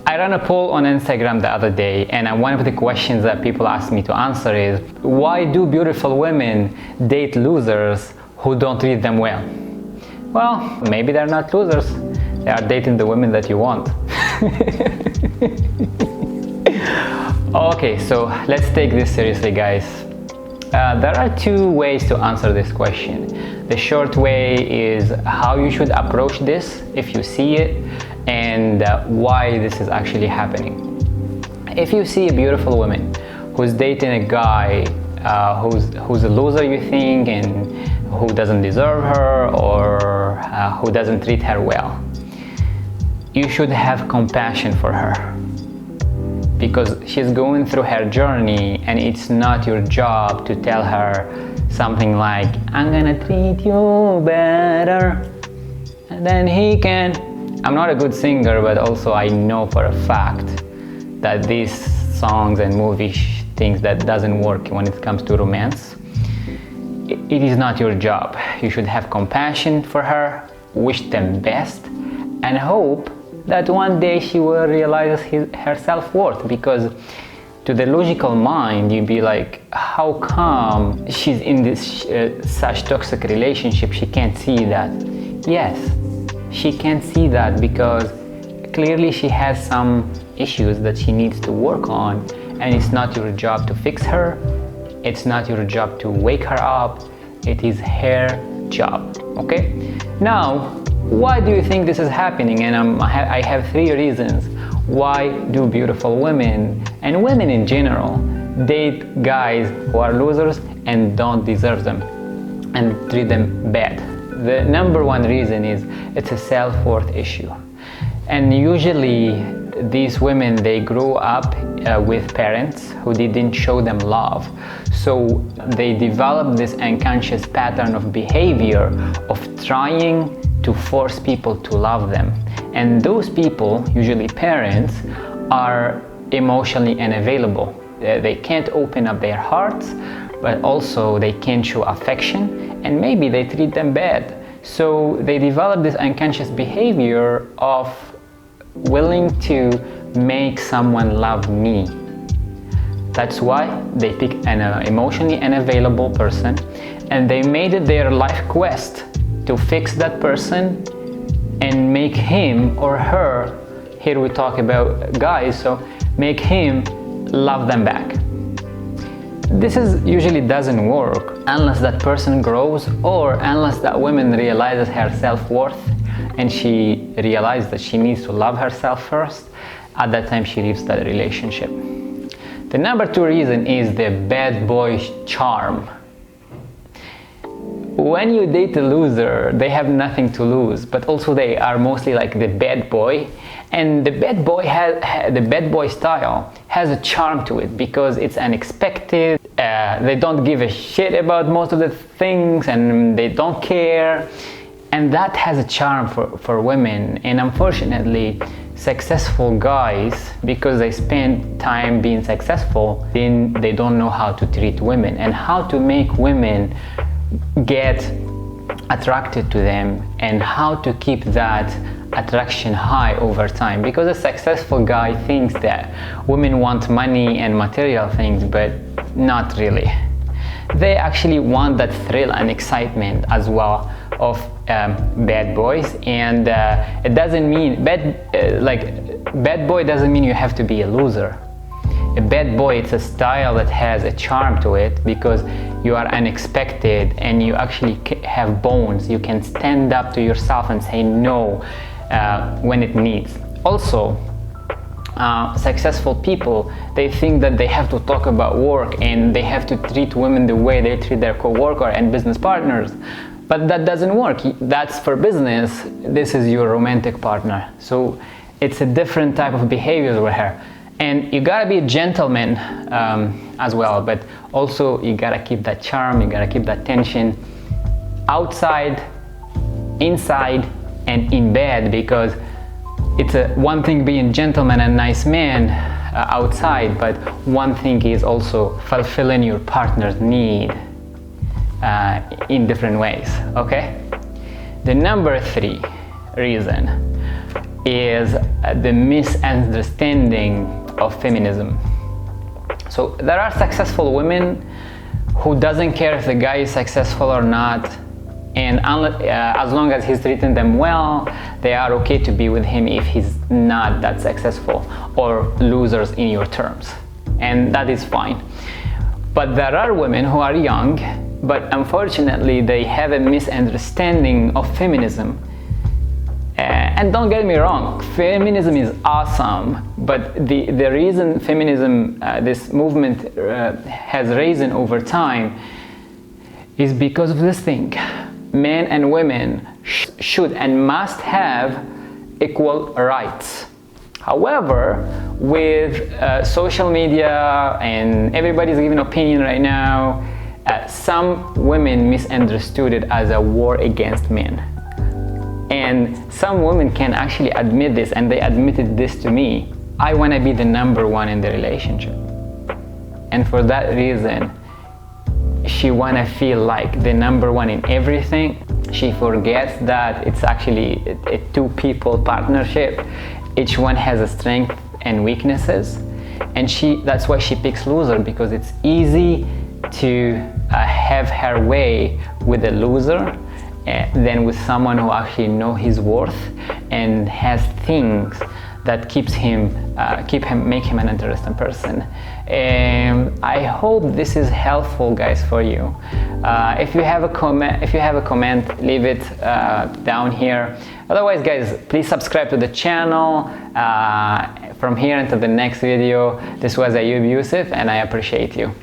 I ran a poll on Instagram the other day, and one of the questions that people asked me to answer is, why do beautiful women date losers who don't treat them well? Well, maybe they're not losers. They are dating the women that you want. Okay, so let's take this seriously, guys. There are two ways to answer this question. The short way is how you should approach this if you see it, and why this is actually happening. If you see a beautiful woman who's dating a guy who's a loser, you think, and who doesn't deserve her, or who doesn't treat her well, you should have compassion for her, because she's going through her journey, and it's not your job to tell her something like, I'm gonna treat you better than he can. I'm not a good singer, but also I know for a fact that these songs and movie things that doesn't work when it comes to romance. It is not your job. You should have compassion for her, wish them best, and hope that one day she will realize her self-worth, because to the logical mind you'd be like, how come she's in this such toxic relationship? She can't see that. Yes, she can't see that because clearly she has some issues that she needs to work on, and it's not your job to fix her. It's not your job to wake her up. It is her job. Okay? Now, why do you think this is happening? And I have three reasons why do beautiful women, and women in general, date guys who are losers and don't deserve them and treat them bad. The number one reason is it's a self-worth issue. And usually these women, they grow up with parents who didn't show them love. So they develop this unconscious pattern of behavior of trying to force people to love them. And those people, usually parents, are emotionally unavailable. They can't open up their hearts, but also they can't show affection, and maybe they treat them bad. So they develop this unconscious behavior of willing to make someone love me. That's why they pick an emotionally unavailable person, and they made it their life quest to fix that person and make him or her, here we talk about guys, so make him love them back. This usually doesn't work unless that person grows, or unless that woman realizes her self-worth and she realizes that she needs to love herself first. At that time she leaves that relationship. The number two reason is the bad boy charm. When you date a loser, they have nothing to lose, but also they are mostly like the bad boy, and the bad boy style has a charm to it because it's unexpected. They don't give a shit about most of the things, and they don't care, and that has a charm for women. And unfortunately, successful guys, because they spend time being successful, then they don't know how to treat women and how to make women get attracted to them, and how to keep that attraction high over time. Because a successful guy thinks that women want money and material things, but not really. They actually want that thrill and excitement as well of bad boys, and it doesn't mean bad boy doesn't mean you have to be a loser. A bad boy, it's a style that has a charm to it because you are unexpected and you actually have bones. You can stand up to yourself and say no when it needs. Also, successful people, they think that they have to talk about work and they have to treat women the way they treat their co-worker and business partners. But that doesn't work. That's for business. This is your romantic partner. So it's a different type of behavior with her. And you gotta be a gentleman as well, but also you gotta keep that charm, you gotta keep that tension outside, inside, and in bed, because it's one thing being gentleman and nice man outside, but one thing is also fulfilling your partner's need in different ways, okay? The number three reason is the misunderstanding of feminism. So there are successful women who doesn't care if the guy is successful or not, and as long as he's treating them well, they are okay to be with him if he's not that successful or losers in your terms, and that is fine. But there are women who are young, but unfortunately they have a misunderstanding of feminism. And don't get me wrong, feminism is awesome, but the reason feminism, this movement has risen over time is because of this thing. Men and women should and must have equal rights. However, with social media and everybody's giving opinion right now, some women misunderstood it as a war against men. And some women can actually admit this, and they admitted this to me. I want to be the number one in the relationship. And for that reason, she want to feel like the number one in everything. She forgets that it's actually a two-people partnership. Each one has a strength and weaknesses. And that's why she picks loser, because it's easy to have her way with a loser than with someone who actually knows his worth and has things that make him an interesting person. I hope this is helpful, guys, for you. If you have a comment, leave it down here. Otherwise, guys, please subscribe to the channel. From here until the next video, this was Ayub Yusuf, and I appreciate you.